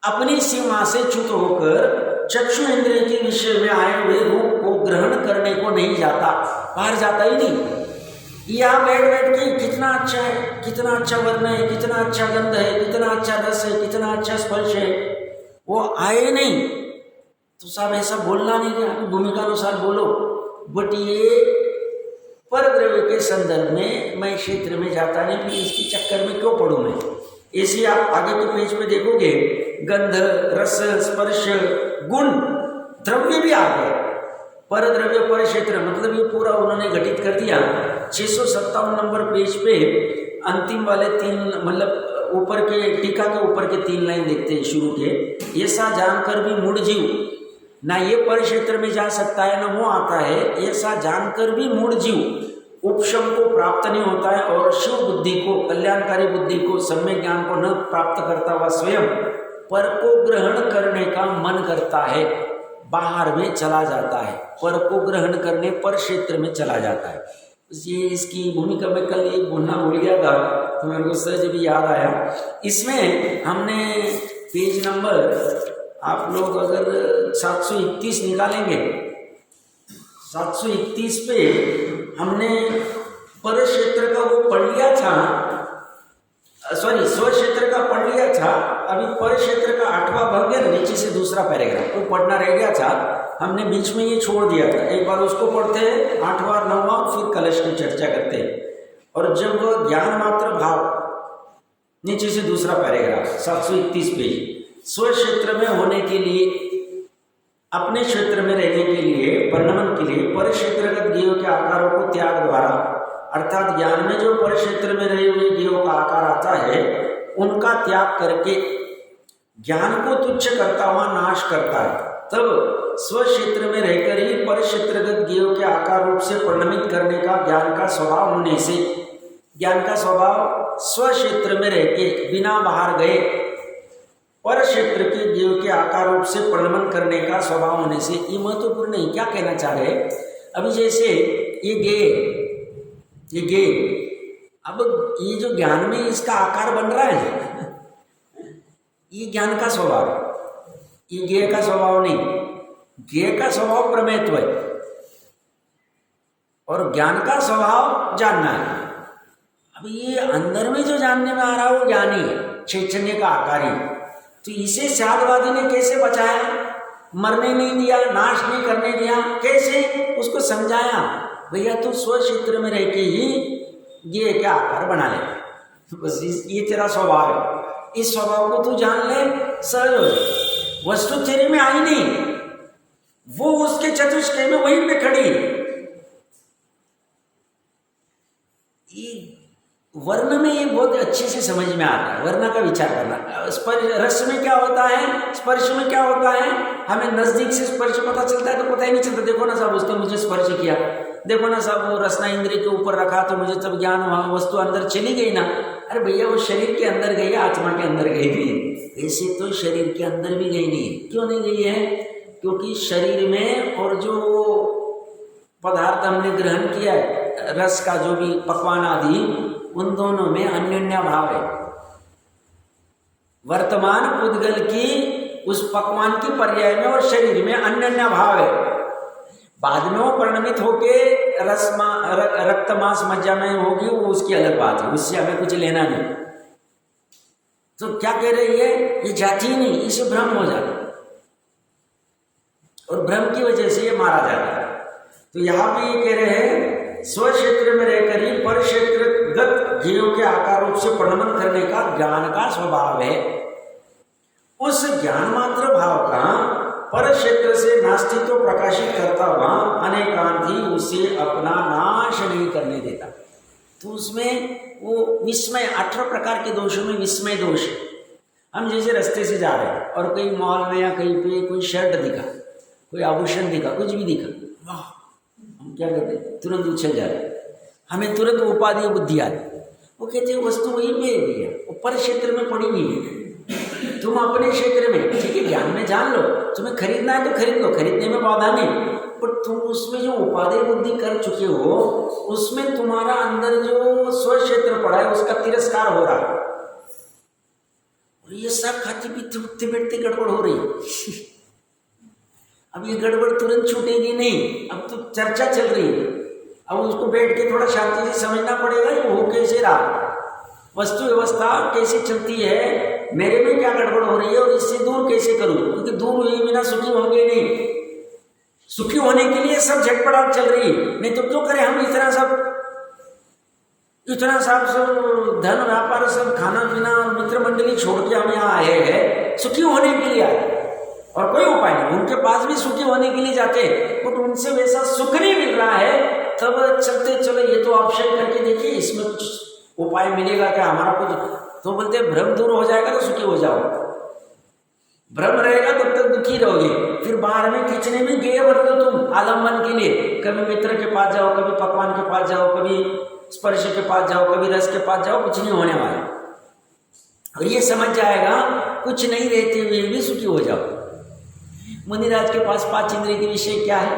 अपनी सीमा से च्युत होकर चक्षु इंद्रिय के विषय में आए हुए रूप को ग्रहण करने को नहीं जाता, बाहर जाता ही नहीं। यहाँ बैठ के कितना अच्छा है, कितना अच्छा वर्ण है, कितना अच्छा गंध है, कितना अच्छा रस है, कितना अच्छा स्पर्श है, वो आए नहीं। तो साहब ऐसा बोलना नहीं है, भूमिका अनुसार बोलो। बट ये पर द्रव्य के संदर्भ में मैं क्षेत्र में जाता नहीं, फिर इसकी चक्कर में क्यों पढ़ूं मैं। इसी आप आगे के पेज पे देखोगे, गंध रस स्पर्श गुण द्रव्य भी आ गए। पर द्रव्य पर क्षेत्र मतलब ये पूरा उन्होंने घटित कर दिया। 657 नंबर पेज पे अंतिम वाले 3 मतलब ऊपर के टीका के ऊपर के 3 लाइन देखते हैं शुरू के। ऐसा जानकर भी मूढ़ जीव ना ये पर क्षेत्र में जा सकता है, ना वो आता है। ऐसा जानकर भी मूढ़ जीव उपशम को प्राप्त नहीं होता है और शिव बुद्धि को, कल्याणकारी बुद्धि को, सम्यक ज्ञान को न प्राप्त करता हुआ स्वयं पर को ग्रहण करने का मन करता है, बाहर में चला जाता है। पर को ग्रहण करने पर क्षेत्र में चला जाता है। ये इसकी भूमिका में कल एक बोलना भूल गया था, तो मेरे को सहज भी याद आया। इसमें हमने पेज नंबर आप लोग अगर 731 निकालेंगे, 731 पे हमने पर क्षेत्र का वो पढ़ लिया था, सॉरी स्व क्षेत्र का पढ़ लिया था। अभी पर क्षेत्र का 8वां भंग है, नीचे से दूसरा पैराग्राफ वो पढ़ना रह गया था, हमने बीच में ये छोड़ दिया था। एक बार उसको पढ़ते हैं 8वां 9वां, फिर कलश की चर्चा करते हैं। और जब ज्ञान मात्र भाव, नीचे से दूसरा पैराग्राफ 731 पेज, स्व क्षेत्र में होने के लिए, अपने क्षेत्र में रहने के लिए, परिणमन के लिए पर क्षेत्रगत ज्ञेयों के आकारों को त्याग द्वारा, अर्थात ज्ञान में जो पर क्षेत्र में रहे हुए ज्ञेयों का आकार आता है उनका त्याग करके ज्ञान को तुच्छ करता हुआ नाश करता है। तब स्व क्षेत्र में रहकर ही पर क्षेत्रगत ज्ञेयों के आकार रूप से परिणमित करने का ज्ञान का स्वभाव होने से, ज्ञान का स्वभाव स्व क्षेत्र में रहके बिना बाहर गए पर क्षेत्र के ज्ञेयों के आकार रूप से परिणमन करने का स्वभाव होने से, ये महत्वपूर्ण नहीं। क्या कहना चाह रहे? अभी जैसे ये गे, अब ये जो ज्ञान में इसका आकार बन रहा है ये ज्ञान का स्वभाव, ये ज्ञेय का स्वभाव नहीं। ज्ञेय का स्वभाव प्रमेयत्व है और ज्ञान का स्वभाव जानना है। अब ये अंदर में जो जानने में आ रहा है वो ज्ञानी है, चैतन्य का आकार ही। तो इसे साधवादी ने कैसे बचाया? मरने नहीं दिया, नाश नहीं करने दिया। कैसे? उसको समझाया, भैया तू स्व क्षेत्र में रह के ही ये क्या आकार बना ले, बस ये तेरा स्वभाव है, इस स्वभाव को तू जान ले, सहज हो जाए। वस्तु तेरे में आई नहीं, वो उसके चतुष्टय में वहीं पे खड़ी। वर्ण में ये बहुत अच्छे से समझ में आता है, वर्ण का विचार करना। स्पर्श रस में क्या होता है, स्पर्श में क्या होता है, हमें नजदीक से स्पर्श पता चलता है तो पता ही नहीं चलता। देखो ना साहब, उसने मुझे स्पर्श किया, देखो ना साहब वो रसना इंद्रिय के ऊपर रखा तो मुझे तब ज्ञान हुआ, वस्तु अंदर चली गई ना। अरे भैया वो शरीर के अंदर गई, आत्मा के अंदर गई नहीं, ऐसे तो शरीर के अंदर भी गई नहीं। क्यों नहीं गई है? क्योंकि शरीर में और जो पदार्थ हमने ग्रहण किया है, रस का जो भी पकवान आदि, उन दोनों में अन्योन्य भाव है। वर्तमान पुद्गल की उस पकवान की पर्याय में और शरीर में अन्योन्य भाव है। बाद में वो परिणमित होके रक्त मांस मज्जा में होगी, वो उसकी अलग बात है, उससे हमें कुछ लेना नहीं। तो क्या कह रही है? ये जाती नहीं, इसे भ्रम हो जाता और भ्रम की वजह से ये मारा जाता है। तो यहाँ पे ये कह रहे हैं स्व क्षेत्र में रहकर ही पर क्षेत्रगत जीवों के आकार रूप से परिणमन करने का ज्ञान का स्वभाव है। उस ज्ञान मात्र भाव का पर क्षेत्र से नास्तित्व प्रकाशित करता हुआ अनेकांत ही उसे अपना नाश नहीं करने देता। तो उसमें वो विस्मय, 18 प्रकार के दोषों में विस्मय दोष है। हम जैसे रास्ते से जा रहे हैं और कहीं मॉल में या कहीं पे कोई शर्ट दिखा, कोई आभूषण दिखा, कुछ भी दिखा, वाह, हम क्या करते हैं? तुरंत उछल जा रहे, हमें तुरंत उपाधि बुद्धि आती। वो कहते हैं वस्तु वहीं पे है, वो पर क्षेत्र में पड़ी हुई है, तुम अपने क्षेत्र में, ठीक है, ज्ञान में जान लो, तुम्हें खरीदना है तो खरीद लो, खरीदने में बाधा नहीं, पर तुम उसमें जो उपाधि बुद्धि कर चुके हो, उसमें तुम्हारा अंदर जो स्व क्षेत्र पड़ा है उसका तिरस्कार हो रहा है। और ये सब खाते पीते उठते बैठते गड़बड़ हो रही है। अब ये गड़बड़ तुरंत छूटेगी नहीं, अब तो चर्चा चल रही है, अब उसको बैठ के थोड़ा शांति से समझना पड़ेगा कि वो कैसे रहा, वस्तु व्यवस्था कैसे चलती है, मेरे में क्या गड़बड़ हो रही है और इससे दूर कैसे करूं, क्योंकि दूर हुए बिना सुखी होंगे नहीं। सुखी होने के लिए सब झटपटाहट चल रही है, नहीं तो क्यों करें हम इतना सब धन व्यापार सब खाना पीना मित्र मंडली छोड़ के हम यहाँ आए हैं, सुखी होने के लिए आए और कोई उपाय नहीं। उनके पास भी सुखी होने के लिए जाते हैं, बट उनसे वैसा सुख नहीं मिल रहा है, तब चलते चलो ये तो ऑप्शन करके देखिए, इसमें कुछ उपाय मिलेगा क्या हमारा कुछ। तो बोलते भ्रम दूर हो जाएगा तो सुखी हो जाओ, भ्रम रहेगा तब तक दुखी रहोगे। फिर बाहर में खींचने में गे बन लो तुम आलम्बन के लिए, कभी मित्र के पास जाओ, कभी पकवान के पास जाओ, कभी स्पर्श के पास जाओ, कभी रस के पास जाओ, कुछ नहीं होने वाला। और ये समझ जाएगा कुछ नहीं रहते हुए भी सुखी हो जाओ। मुनिराज के पास 5 इंद्रिय के विषय क्या है?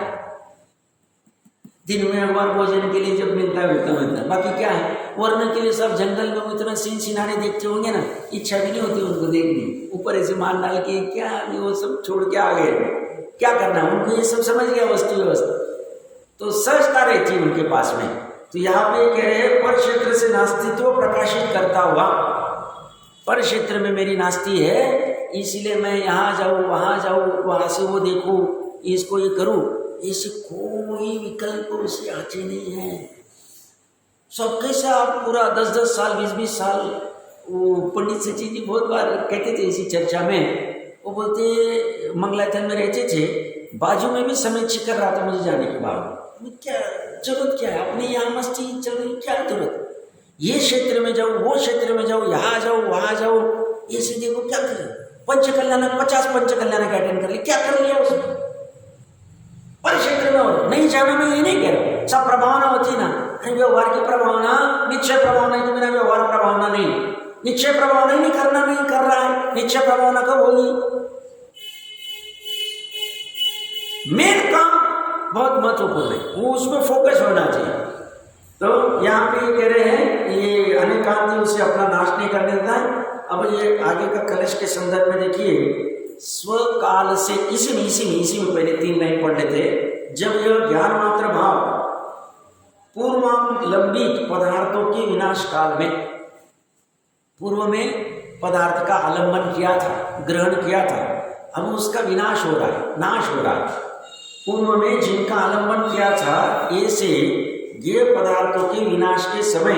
दिन में एक बार भोजन के लिए जब मिलता है मिलता है, बाकी क्या है, वरना के लिए सब जंगल में वो इतना सीन सिनारे देखते होंगे ना, इच्छा भी नहीं होती उनको देखनी, ऊपर ऐसे मान डाल के क्या अभी वो सब छोड़ के आ गए, क्या करना उनको, ये सब समझ गया वस्तु व्यवस्था, तो सहजता रहती है उनके पास में। तो यहाँ पे कह रहे हैं पर क्षेत्र से नास्तित्व प्रकाशित करता हुआ, पर क्षेत्र में मेरी नास्ति है, इसलिए मैं यहाँ जाऊँ वहाँ जाऊँ, वहाँ से वो देखूँ, इसको ये करूँ, ऐसे कोई विकल्प उसे आते नहीं है। सब कैसे आप पूरा 10-10 साल 20-20 साल, वो पंडित सचिन जी बहुत बार कहते थे इसी चर्चा में, वो बोलते मंगलाचरण में रहते थे, बाजू में भी समय कर रहा था मुझे जाने के बाद, क्या जरूरत क्या है, अपने यहाँ मस्ती चल रही, क्या जरूरत, ये क्षेत्र में जाओ वो क्षेत्र में जाओ, यहाँ जाओ वहाँ जाओ, ऐसे देखो क्या करें, पंचकल्याण 50 पंचकल्याण का अटेंड कर लिया, क्या कर लिया उसमें, पर क्षेत्र में हो नहीं जाना, मैं ये नहीं कह रहा हूँ, सब प्रभावना होती ना, व्यवहार की प्रभावना, निश्चय प्रभावना है तो मेरा व्यवहार प्रभावना नहीं, निश्चय प्रभावना ही नहीं करना, नहीं कर रहा है, निश्चय प्रभावना कब होगी, मेन काम बहुत महत्वपूर्ण है, वो उसमें फोकस होना चाहिए। तो यहाँ पे ये कह रहे हैं ये अनेकांती उसे अपना नाश नहीं करने देता है। अब ये आगे का कलश के संदर्भ में देखिए, स्वकाल से इसी में पहले 3 लाइन पढ़ लेते, जब यह ज्ञान मात्र भाव पूर्वालंबित पदार्थों के विनाश काल में, पूर्व में पदार्थ का आलंबन किया था, ग्रहण किया था, अब उसका विनाश हो रहा है, नाश हो रहा है, पूर्व में जिनका आलंबन किया था, ऐसे ये पदार्थों के विनाश के समय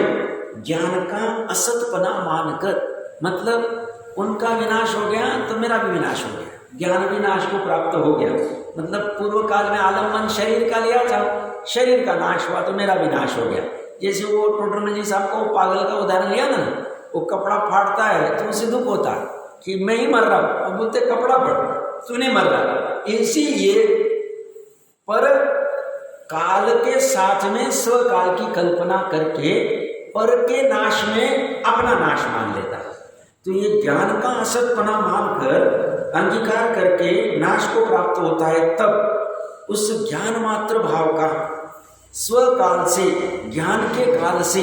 ज्ञान का असतपना मानकर, मतलब उनका विनाश हो गया तो मेरा भी विनाश हो गया, ज्ञान विनाश को प्राप्त हो गया, मतलब पूर्व काल में आलंबन शरीर का लिया था, शरीर का नाश हुआ तो मेरा विनाश हो गया। जैसे वो टोटल जी साहब को पागल का उदाहरण लिया ना, वो कपड़ा फाड़ता है तो उसे दुख होता है कि मैं ही मर रहा हूँ, अब बोलते कपड़ा फट तू नहीं मर रहा, इसीलिए पर काल के साथ में स्वकाल की कल्पना करके पर के नाश में अपना नाश मान लेता है। तो ये ज्ञान का असतपना मानकर अंगीकार करके नाश को प्राप्त होता है, तब उस ज्ञान मात्र भाव का स्वकाल से, ज्ञान के काल से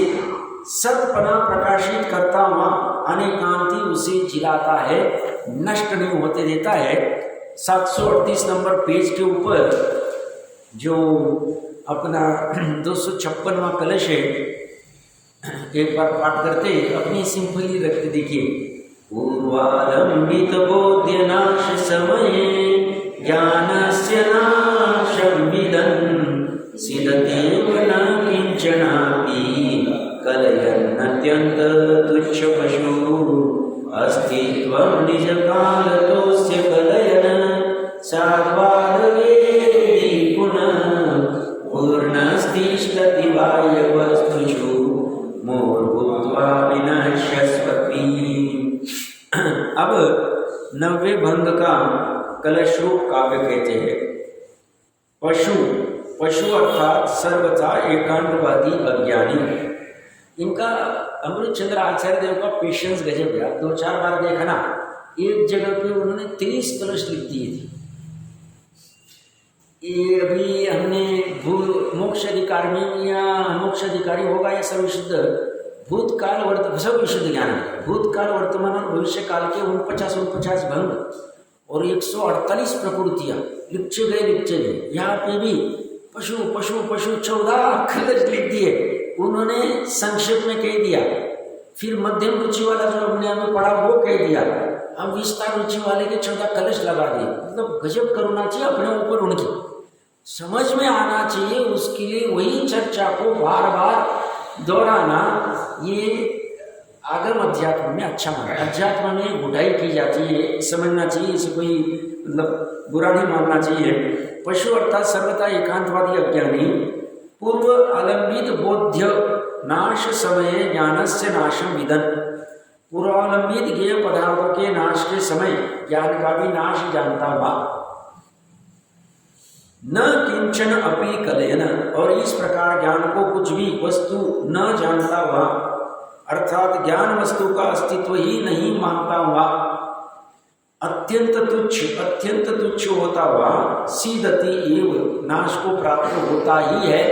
सतपना प्रकाशित करता हुआ अनेकांती उसे जिलाता है, नष्ट नहीं होते देता है। 738 नंबर पेज के ऊपर जो अपना 256वां कलश है, एक बार पाठ करते, अपनी सिंपली रखते देखिए, पूर्वालंबित बोध्य नाश समये ज्ञानस्य नाशमिदं सिदतेव न किंचनापि कलयन्नत्यंत तुच्छ पशु अस्तित्वं निजकालतोस्य कलयन साद्वादवेदी पुनः पूर्णस्तिष्ठति बाह्यवस्तुषु मूर्भूत्वा विनश्यस्वती। अब 90 भंग का कलश रूप काव्य कहते हैं। पशु अर्थात सर्वथा एकांतवादी अज्ञानी। इनका अमृतचंद्र आचार्य देव का पेशेंस गजब है। 2-4 बार देखा ना, एक जगह पे उन्होंने 30 कलश लिख दिए थे। ये अभी हमने मोक्ष अधिकार में, या मोक्ष अधिकारी होगा या सर्वशुद्ध भूतकाल सब विशुद्ध ज्ञान है, भूतकाल वर्तमान और भविष्य काल के 49 भंग और 148 प्रकृतियाँ लिखे गए। यहाँ पे भी पशु 14 कलश लिख दिए उन्होंने, संक्षेप में कह दिया। फिर मध्यम रुचि वाला जो हमने हमें पढ़ा वो कह दिया, अब विस्तार रुचि वाले के 14 कलश लगा दिए। मतलब गजब करना चाहिए अपने ऊपर, उनकी समझ में आना चाहिए, उसके लिए वही चर्चा को बार बार दोहराना, ये आगम अध्यात्म में अच्छा माना। अध्यात्म में गुटाई की जाती है, समझना चाहिए, इसे कोई मतलब बुरा नहीं मानना चाहिए। पशु अर्थात सर्वथा एकांतवादी अज्ञानी, पूर्व आलंबित बोध्य नाश समय ज्ञानस्य नाशम विदन, पूर्वालंबित ज्ञेय पदार्थों के नाश के समय ज्ञान का भी नाश जानता हुआ, न किंचन अपि कलयन, और इस प्रकार ज्ञान को कुछ भी वस्तु न जानता हुआ, अर्थात ज्ञान वस्तु का अस्तित्व ही नहीं मानता हुआ, अत्यंत तुच्छ होता हुआ सीदति एव नाश को प्राप्त होता ही है।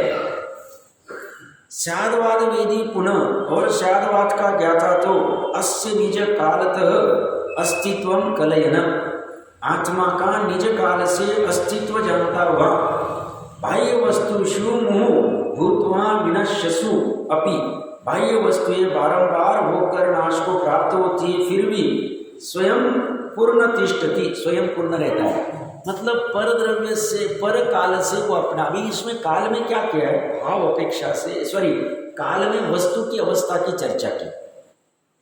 स्याद्वाद वेदी पुनः, और स्याद्वाद का ज्ञाता तो अस्य निज कालतः अस्तित्वम कलयन, आत्मा का निज काल से अस्तित्व जानता हुआ, बाह्य वस्तुषु मुहुः भूत्वा विनश्यसु अपि, बाह्य वस्तुएं बारंबार होकर नाश को प्राप्त होती है फिर भी स्वयं पूर्ण तिष्ठति, स्वयं पूर्ण रहता है। मतलब पर द्रव्य से पर काल से वो अपना, अभी इसमें काल में क्या किया है, भाव अपेक्षा से, सॉरी काल में वस्तु की अवस्था की चर्चा की,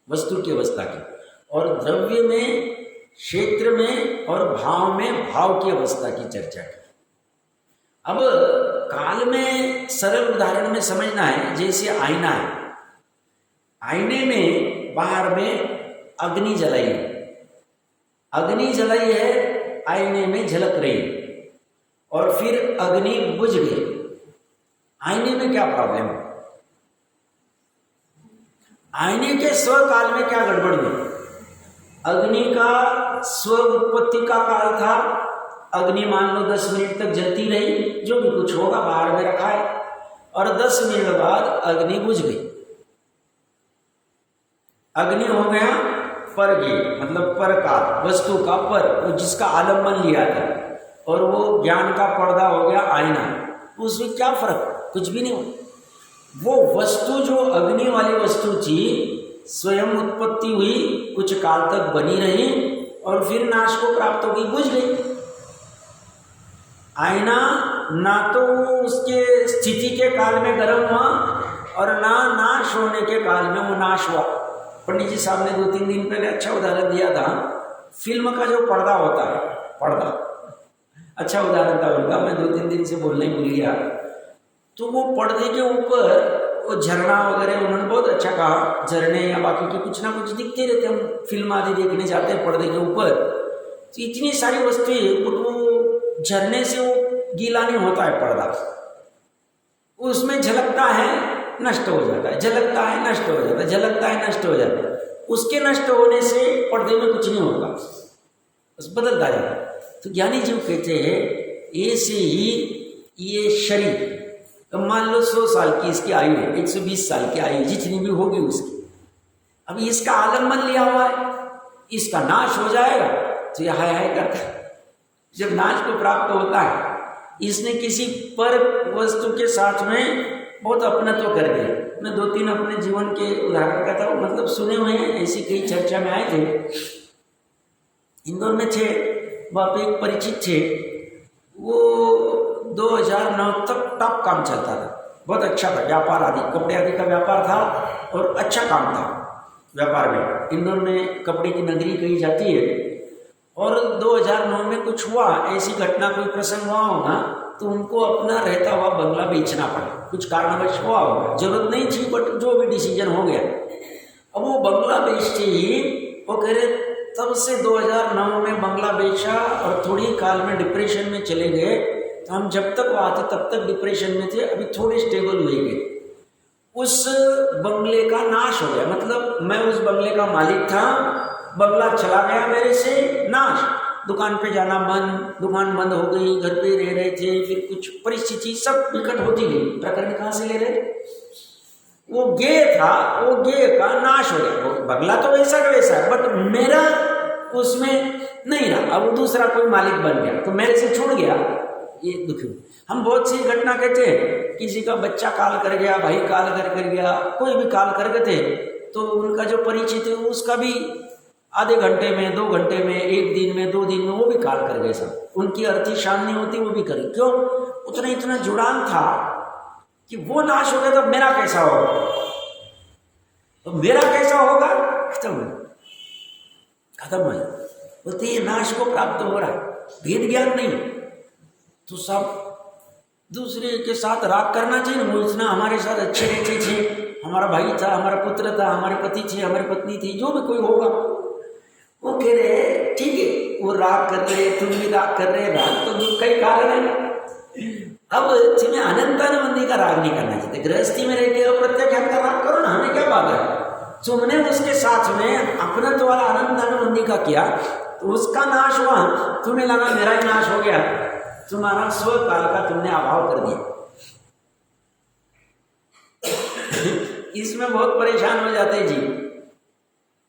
वस्तु की अवस्था की, और द्रव्य में, क्षेत्र में और भाव में भाव की अवस्था की चर्चा की। अब काल में सरल उदाहरण में समझना है, जैसे आईना है, आईने में बाहर में अग्नि जलाई है, अग्नि जलाई है, आईने में झलक रही और फिर अग्नि बुझ गई। आईने में क्या प्रॉब्लम है? आईने के स्वकाल में क्या गड़बड़ हुई? अग्नि का स्व उत्पत्ति का काल था, अग्नि मान लो 10 मिनट तक जलती रही, जो भी कुछ होगा बाहर में रखा है, और 10 मिनट बाद अग्नि बुझ गई। अग्नि हो गया पर, ये मतलब पर काल, वस्तु का पर, जिसका आलम्बन लिया था, और वो ज्ञान का पर्दा हो गया आईना। उसमें क्या फर्क? कुछ भी नहीं हो। वो वस्तु जो अग्नि वाली वस्तु थी, स्वयं उत्पत्ति हुई, कुछ काल तक बनी रही और फिर नाश को प्राप्त होगी, बुझ गई। आईना ना तो उसके स्थिति के काल में गर्म हुआ और ना नाश होने के काल में वो नाश हुआ। पंडित जी साहब ने 2-3 दिन पहले अच्छा उदाहरण दिया था, फिल्म का जो पर्दा होता है, पर्दा अच्छा उदाहरण था उनका, मैं 2-3 दिन से बोलने भूल गया। तो वो पर्दे के ऊपर वो झरना वगैरह, उन्होंने बहुत अच्छा कहा, झरने या बाकी के कुछ ना कुछ दिखते रहते, हम फिल्म आदि देखने जाते हैं पर्दे के ऊपर, तो इतनी सारी वस्तुएं, वो झरने से वो गीला नहीं होता है पर्दा, उसमें झलकता है नष्ट हो जाता है, झलकता है नष्ट हो जाता है, झलकता है नष्ट हो जाता है। उसके नष्ट होने से पर्दे में कुछ नहीं होता, बस बदलता जाता है। तो ज्ञानी जीव कहते हैं ऐसे ही ये शरीर, तो मान लो 100 साल की इसकी आयु है, 120 साल की आयु जितनी भी होगी उसकी, अभी इसका आलम्बन लिया हुआ है, इसका नाश हो जाएगा तो यह हाय हाय करता है। जब नाश को प्राप्त होता है, इसने किसी पर वस्तु के साथ में बहुत अपनत्व कर दिया। मैं 2-3 अपने जीवन के उदाहरण का था, मतलब सुने हुए हैं, ऐसी कई चर्चा में आए थे। इंदौर में थे, वहाँ पे एक परिचित थे, वो 2009 तक टॉप काम चलता था, बहुत अच्छा था, व्यापार आदि, कपड़े आदि का व्यापार था और अच्छा काम था व्यापार में। इंदौर में कपड़े की नगरी कही जाती है। और 2009 में कुछ हुआ, ऐसी घटना, कोई प्रसंग हुआ होगा, तो उनको अपना रहता हुआ बंगला बेचना पड़ा, कुछ कारणवश हुआ होगा, जरूरत नहीं थी बट जो भी डिसीजन हो गया। अब वो बंगला बेचते ही वो कह रहे, तब से 2009 में बंगला बेचा और थोड़ी काल में डिप्रेशन में चले गए। तो हम जब तक वहाँ थे तब तक डिप्रेशन में थे, अभी थोड़े स्टेबल हुए गए। उस बंगले का नाश हो गया, मतलब मैं उस बंगले का मालिक था, बंगला चला गया मेरे से, नाश, दुकान पे जाना बंद, दुकान बंद हो गई, घर पे रह रहे थे, फिर कुछ परिस्थिति सब विकट होती गई। प्रकरण कहाँ से ले रहे? वो गे था, वो गे का नाश हो गया। बंगला तो वैसा का वैसा है, बट मेरा उसमें नहीं रहा, अब दूसरा कोई मालिक बन गया, तो मेरे से छूट गया, ये दुखी। हम बहुत सी घटना कहते हैं, किसी का बच्चा काल कर गया, भाई काल कर गया, कोई भी काल कर गए थे, तो उनका जो परिचित है उसका भी आधे घंटे में, 2 घंटे में, 1 दिन में, 2 दिन में वो भी काल कर गए सब। उनकी अर्थी शांति होती वो भी करी, क्यों? उतना इतना जुड़ान था कि वो नाश हो गया तो मेरा कैसा होगा, तो मेरा कैसा होगा, खत्म है। बोलते ये नाश को प्राप्त हो रहा है, भेद ज्ञान नहीं, तो सब दूसरे के साथ राग करना चाहिए। वो इतना हमारे साथ अच्छे रहते थे, हमारा भाई था, हमारा पुत्र था, हमारे पति थे, हमारी पत्नी थी, जो भी कोई होगा, वो कह रहे ठीक है, वो राग कर रहे, तुम भी राग कर रहे, राग तो दुख का ही कारण है। अब तुम्हें अनंतानुबंधी का राग नहीं करना चाहिए। गृहस्थी में रहते हो, प्रत्याख्यान का राग करो ना, हमें क्या बात है। तुमने उसके साथ में अपनत्व वाला अनंतानुबंधी का किया, तो उसका नाश हुआ, तुम्हें लगा मेरा ही नाश हो गया, तुम्हारा स्व काल का तुमने अभाव कर दिया। इसमें बहुत परेशान हो जाते हैं जी,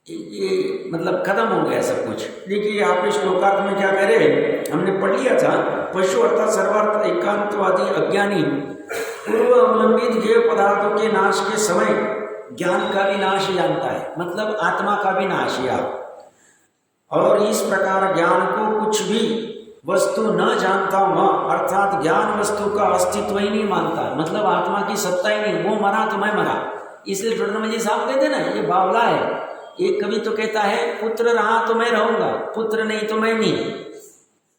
ये मतलब खत्म हो गया सब कुछ। देखिए आप इस श्लोकार्थ में क्या कह रहे हैं, हमने पढ़ लिया था, पशु अर्थात सर्वार्थ एकांतवादी अज्ञानी पूर्व अवलंबित ज्ञेय पदार्थों के नाश के समय ज्ञान का भी नाश जानता है, मतलब आत्मा का भी नाश या, और इस प्रकार ज्ञान को कुछ भी वस्तु न जानता हुआ, अर्थात ज्ञान वस्तु का अस्तित्व ही नहीं मानता, मतलब आत्मा की सत्ता ही नहीं, वो मरा तो मैं मरा। इसलिए टोडरमल जी साहब कहते ना, ये बावला है। एक कवि तो कहता है पुत्र रहा तो मैं रहूंगा, पुत्र नहीं तो मैं नहीं।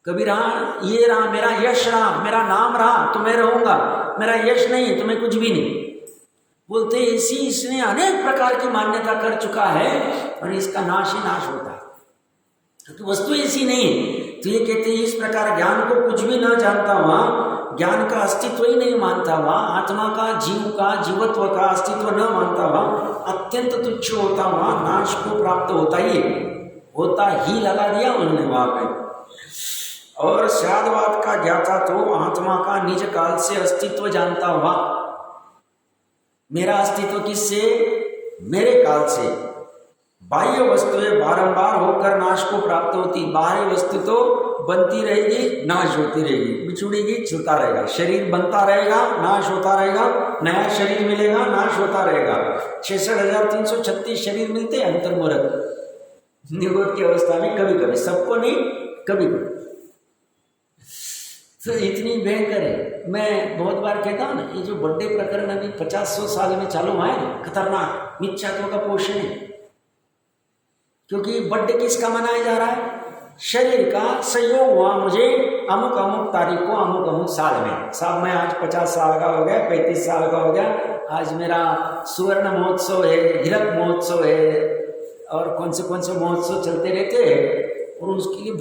कभी रहा, ये रहा, मेरा यश रहा, मेरा नाम रहा तो मैं रहूंगा, मेरा यश नहीं तो मैं कुछ भी नहीं। बोलते इसी इसने अनेक प्रकार की मान्यता कर चुका है और इसका नाश ही नाश होता है, तो वस्तु ऐसी नहीं। तो ये कहते हैं इस प्रकार ज्ञान को कुछ भी न जानता हुआ, ज्ञान का अस्तित्व ही नहीं मानता हुआ, आत्मा का, जीव का, जीवत्व का अस्तित्व न मानता हुआ, अत्यंत तुच्छ होता हुआ नाश को प्राप्त होता ही लगा दिया उन्होंने वहां पे। और शादवाद का ज्ञाता तो आत्मा का निज काल से अस्तित्व जानता हुआ, मेरा अस्तित्व किससे, मेरे काल से। बाह्य वस्तुएं बारंबार होकर नाश को प्राप्त होती, बाह्य वस्तु तो बनती रहेगी, नाश होती रहेगी, बिछुड़ेगी, चलता रहेगा, शरीर बनता रहेगा, नाश होता रहेगा, नया शरीर मिलेगा, नाश होता रहेगा। 66,336 शरीर मिलते हैं अंतर्मुहूर्त निगोद की अवस्था में, कभी कभी, सबको नहीं, कभी कभी। तो इतनी भयंकर है। मैं बहुत बार कहता हूँ ना, ये जो बर्थडे प्रकरण अभी 50-100 साल में चालू हुआ है, खतरनाक मिथ्यात्व का पोषण है। क्योंकि बर्थडे किसका मनाया जा रहा है, शरीर का संयोग हुआ मुझे अमुक अमुक तारीख को अमुक अमुक साल में। साहब मैं आज 50 साल का हो गया, 35 साल का हो गया, आज मेरा सुवर्ण महोत्सव है, हीरक महोत्सव है, और कौन से महोत्सव चलते रहते हैं, और उसके लिए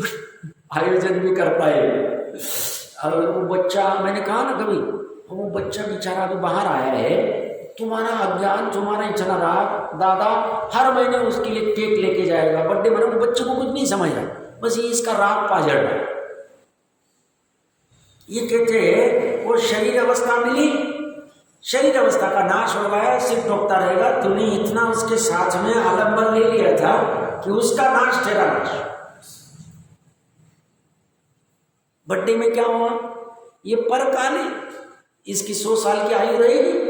आयोजन भी करता है। और वो बच्चा, मैंने कहा ना कभी, वो बच्चा बेचारा अभी बाहर आया है, तुम्हारा अज्ञान, तुम्हारा इतना राग, दादा हर महीने उसके लिए केक लेके जाएगा, बर्थडे मना, वो बच्चे को कुछ नहीं समझ रहा, बस ये इसका राग पाजड़ रहा है। ये कहते हैं वो शरीर अवस्था मिली, शरीर अवस्था का नाश हो गया, सिर्फ ठोकता रहेगा। तूने इतना उसके साथ में आलम्बन ले लिया था कि उसका नाश तेरा नाश। बर्थडे में क्या हुआ, ये परकाल है, इसकी 100 साल की आयु रहेगी।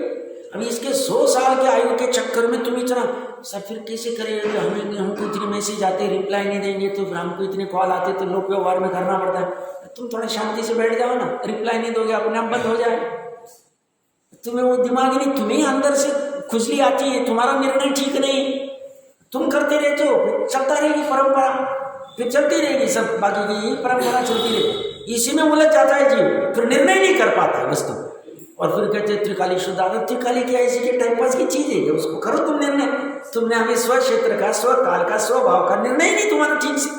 अभी इसके 100 साल के आयु के चक्कर में तुम इतना सब फिर कैसे करेंगे, हमको इतने मैसेज आते, रिप्लाई नहीं देंगे, तो फिर हमको इतने कॉल आते, तो लोक व्यवहार में करना पड़ता है। तुम थोड़ा शांति से बैठ जाओ ना, रिप्लाई नहीं दोगे अपने आप बंद हो जाए। तुम्हें वो दिमाग नहीं, तुम्हें अंदर से खुजली आती है, तुम्हारा निर्णय ठीक नहीं, तुम करते रहते हो, फिर चलता रहेगी परंपरा, फिर चलती रहेगी सब, बाकी की परंपरा चलती रहेगी। इसी में उलझ जाता है जीव, फिर निर्णय नहीं कर पाता है वस्तु। और फिर कहते हैं त्रिकाली शुद्ध आदत, त्रिकाली क्या ऐसी कि टाइम पास की चीज है, उसको करो तुम निर्णय। तुमने हमें स्व क्षेत्र का, स्व काल का, स्वभाव का निर्णय नहीं तुम्हारा ठीक से।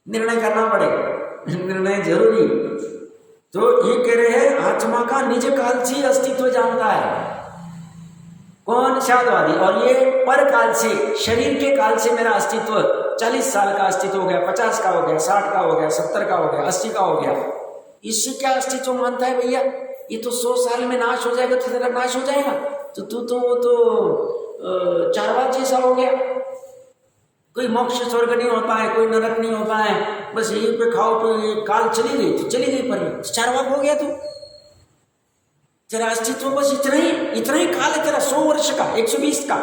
निर्णय करना पड़ेगा, निर्णय जरूरी। तो ये कह रहे हैं आत्मा का निज काल से अस्तित्व जानता है कौन, शादवादी। और ये पर काल से, शरीर के काल से मेरा अस्तित्व 40 साल का अस्तित्व हो गया, 50 का हो गया, 60 का हो गया, 70 का हो गया, 80 का हो गया। इससे क्या अस्तित्व मानता है भैया, ये तो 100 साल में नाश हो जाएगा, तो तेरा नाश हो जाएगा, तो तू तो वो तो चारवाक जैसा हो गया। कोई मोक्ष स्वर्ग नहीं होता है, कोई नरक नहीं होता है, बस यहीं पे खाओ पे काल चली गई तो चली गई, पर चारवाक हो गया तू। तेरा अस्तित्व बस इतना ही काल है तेरा, 100 वर्ष का, 120 का।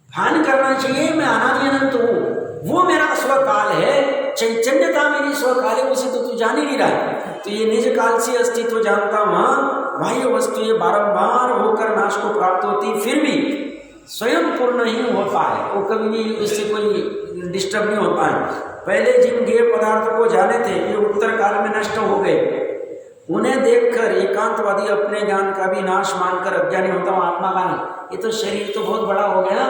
भान करना चाहिए मैं अनादि अनंत हूँ, वो मेरा स्वकाल है, चैतन्यता मेरी स्वकाल है, उसे तो तू जान ही नहीं रहा। तो ये निज काल से अस्तित्व जानता हुआ बाह्य वस्तु ये बारंबार होकर नाश को प्राप्त होती, फिर भी स्वयं पूर्ण ही होता है, वो कभी भी उससे कोई डिस्टर्ब नहीं होता है। पहले जिन ज्ञेय पदार्थ को जाने थे ये उत्तर काल में नष्ट हो गए, उन्हें देखकर एकांतवादी अपने ज्ञान का भी नाश मानकर अज्ञानी होता हूँ, आत्मा का नहीं। ये तो शरीर तो बहुत बड़ा हो गया,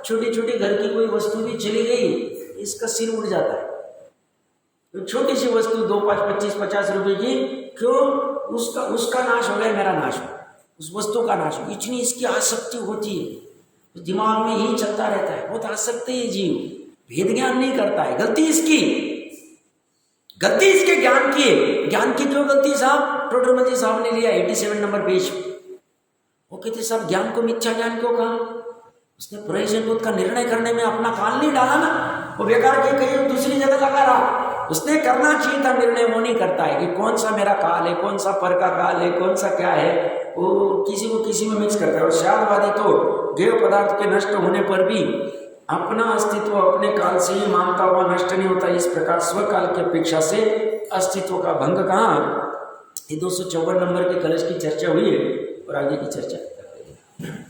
छोटी छोटी घर की कोई वस्तु भी चली गई, इसका सिर उड़ जाता है। तो छोटी सी वस्तु 2, 5, 25, 50 रुपए की, क्यों, उसका नाश हो गया, मेरा नाश हो, उस वस्तु का नाश हो, इतनी इसकी आसक्ति होती है। दिमाग में यही चलता रहता है, बहुत आसक्त है ये जीव, भेद ज्ञान नहीं करता है। गलती इसकी, गलती इसके ज्ञान की है। ज्ञान की क्यों गलती साहब? टोडरमल जी साहब ने लिया 87 नंबर पेज। वो कहते साहब ज्ञान को मिथ्या ज्ञान क्यों कहा? उसने प्रयोजन बोध का निर्णय करने में अपना काल नहीं डाला ना, वो बेकार की कहीं दूसरी जगह लगा रहा। उसने करना चाहिए था निर्णय, वो नहीं करता है कि कौन सा मेरा काल है, कौन सा पर का काल है, कौन सा क्या है, वो किसी को किसी में मिक्स करता है। और शादवादी तो गेय पदार्थ के नष्ट होने पर भी अपना अस्तित्व अपने काल से ही मानता हुआ नष्ट नहीं होता। इस प्रकार स्वकाल की अपेक्षा से अस्तित्व का भंग कहाँ? ये 254 नंबर के कलश की चर्चा हुई है और आगे की चर्चा करते हैं।